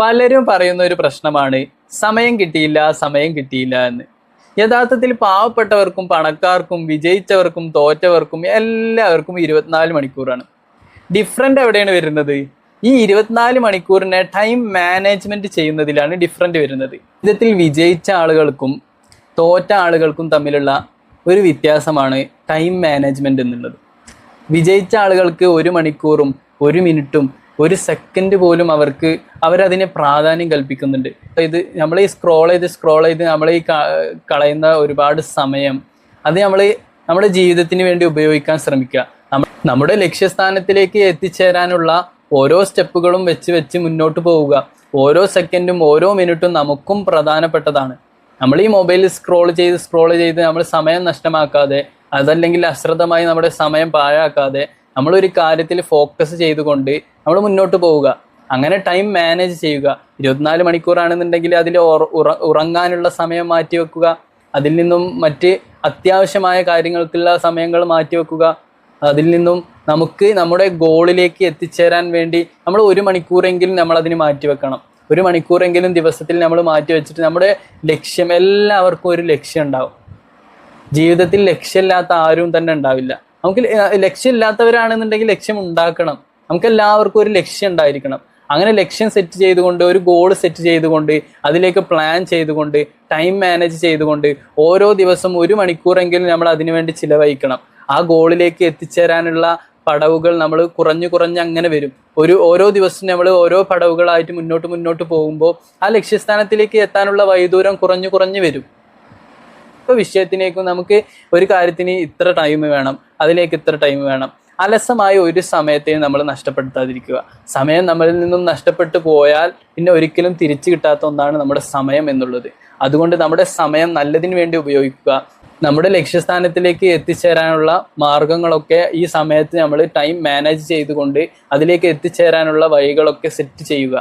പലരും പറയുന്ന ഒരു പ്രശ്നമാണ് സമയം കിട്ടിയില്ല സമയം കിട്ടിയില്ല എന്ന്. യഥാർത്ഥത്തിൽ പാവപ്പെട്ടവർക്കും പണക്കാർക്കും വിജയിച്ചവർക്കും തോറ്റവർക്കും എല്ലാവർക്കും 24 മണിക്കൂറാണ്. ഡിഫറൻറ്റ് എവിടെയാണ് വരുന്നത്? ഈ 24 മണിക്കൂറിനെ ടൈം മാനേജ്മെന്റ് ചെയ്യുന്നതിലാണ് ഡിഫറൻറ്റ് വരുന്നത്. വിധത്തിൽ വിജയിച്ച ആളുകൾക്കും തോറ്റ ആളുകൾക്കും തമ്മിലുള്ള ഒരു വ്യത്യാസമാണ് ടൈം മാനേജ്മെന്റ് എന്നുള്ളത്. വിജയിച്ച ആളുകൾക്ക് 1 മണിക്കൂറും 1 മിനിറ്റും 1 സെക്കൻഡ് പോലും അവരതിനെ പ്രാധാന്യം കൽപ്പിക്കുന്നുണ്ട്. ഇത് നമ്മൾ ഈ സ്ക്രോൾ ചെയ്ത് നമ്മൾ ഈ കളയുന്ന ഒരുപാട് സമയം അത് നമ്മുടെ ജീവിതത്തിന് വേണ്ടി ഉപയോഗിക്കാൻ ശ്രമിക്കുക. നമ്മുടെ ലക്ഷ്യസ്ഥാനത്തിലേക്ക് എത്തിച്ചേരാനുള്ള ഓരോ സ്റ്റെപ്പുകളും വെച്ച് മുന്നോട്ട് പോവുക. ഓരോ സെക്കൻഡും ഓരോ മിനിറ്റും നമുക്കും പ്രധാനപ്പെട്ടതാണ്. നമ്മൾ ഈ മൊബൈലിൽ സ്ക്രോൾ ചെയ്ത് നമ്മൾ സമയം നഷ്ടമാക്കാതെ, അതല്ലെങ്കിൽ അശ്രദ്ധമായി നമ്മുടെ സമയം പാഴാക്കാതെ നമ്മളൊരു കാര്യത്തിൽ ഫോക്കസ് ചെയ്തുകൊണ്ട് നമ്മൾ മുന്നോട്ട് പോവുക. അങ്ങനെ ടൈം മാനേജ് ചെയ്യുക. 24 മണിക്കൂറാണെന്നുണ്ടെങ്കിൽ അതിൽ ഉറങ്ങാനുള്ള സമയം മാറ്റിവെക്കുക. അതിൽ നിന്നും മറ്റ് അത്യാവശ്യമായ കാര്യങ്ങൾക്കുള്ള സമയങ്ങൾ മാറ്റിവെക്കുക. അതിൽ നിന്നും നമുക്ക് നമ്മുടെ ഗോളിലേക്ക് എത്തിച്ചേരാൻ വേണ്ടി നമ്മൾ 1 മണിക്കൂറെങ്കിലും നമ്മൾ അതിന് മാറ്റിവെക്കണം. 1 മണിക്കൂറെങ്കിലും ദിവസത്തിൽ നമ്മൾ മാറ്റിവെച്ചിട്ട് നമ്മുടെ ലക്ഷ്യം, എല്ലാവർക്കും ഒരു ലക്ഷ്യം ഉണ്ടാവും. ജീവിതത്തിൽ ലക്ഷ്യമില്ലാത്ത ആരും തന്നെ ഉണ്ടാവില്ല. നമുക്ക് ലക്ഷ്യമില്ലാത്തവരാണെന്നുണ്ടെങ്കിൽ ലക്ഷ്യം ഉണ്ടാക്കണം. നമുക്ക് എല്ലാവർക്കും ഒരു ലക്ഷ്യം ഉണ്ടായിരിക്കണം. അങ്ങനെ ലക്ഷ്യം സെറ്റ് ചെയ്തുകൊണ്ട്, ഒരു ഗോൾ സെറ്റ് ചെയ്തുകൊണ്ട്, അതിലേക്ക് പ്ലാൻ ചെയ്തുകൊണ്ട്, ടൈം മാനേജ് ചെയ്തുകൊണ്ട് ഓരോ ദിവസം 1 മണിക്കൂറെങ്കിലും നമ്മൾ അതിനുവേണ്ടി ചിലവഴിക്കണം. ആ ഗോളിലേക്ക് എത്തിച്ചേരാനുള്ള പടവുകൾ നമ്മൾ കുറഞ്ഞ് അങ്ങനെ വരും. ഓരോ ദിവസവും നമ്മൾ ഓരോ പടവുകളായിട്ട് മുന്നോട്ട് പോകുമ്പോൾ ആ ലക്ഷ്യസ്ഥാനത്തിലേക്ക് എത്താനുള്ള വൈദൂരം കുറഞ്ഞു വരും. ഇപ്പോൾ വിഷയത്തിലേക്കും നമുക്ക് ഒരു കാര്യത്തിന് ഇത്ര ടൈം വേണം, അതിലേക്ക് ഇത്ര ടൈം വേണം. അലസമായ ഒരു സമയത്തെയും നമ്മൾ നഷ്ടപ്പെടുത്താതിരിക്കുക. സമയം നമ്മളിൽ നിന്നും നഷ്ടപ്പെട്ടു പോയാൽ പിന്നെ ഒരിക്കലും തിരിച്ചു കിട്ടാത്ത ഒന്നാണ് നമ്മുടെ സമയം എന്നുള്ളത്. അതുകൊണ്ട് നമ്മുടെ സമയം നല്ലതിന് വേണ്ടി ഉപയോഗിക്കുക. നമ്മുടെ ലക്ഷ്യസ്ഥാനത്തിലേക്ക് എത്തിച്ചേരാനുള്ള മാർഗങ്ങളൊക്കെ ഈ സമയത്ത് നമ്മൾ ടൈം മാനേജ് ചെയ്തുകൊണ്ട് അതിലേക്ക് എത്തിച്ചേരാനുള്ള വഴികളൊക്കെ സെറ്റ് ചെയ്യുക.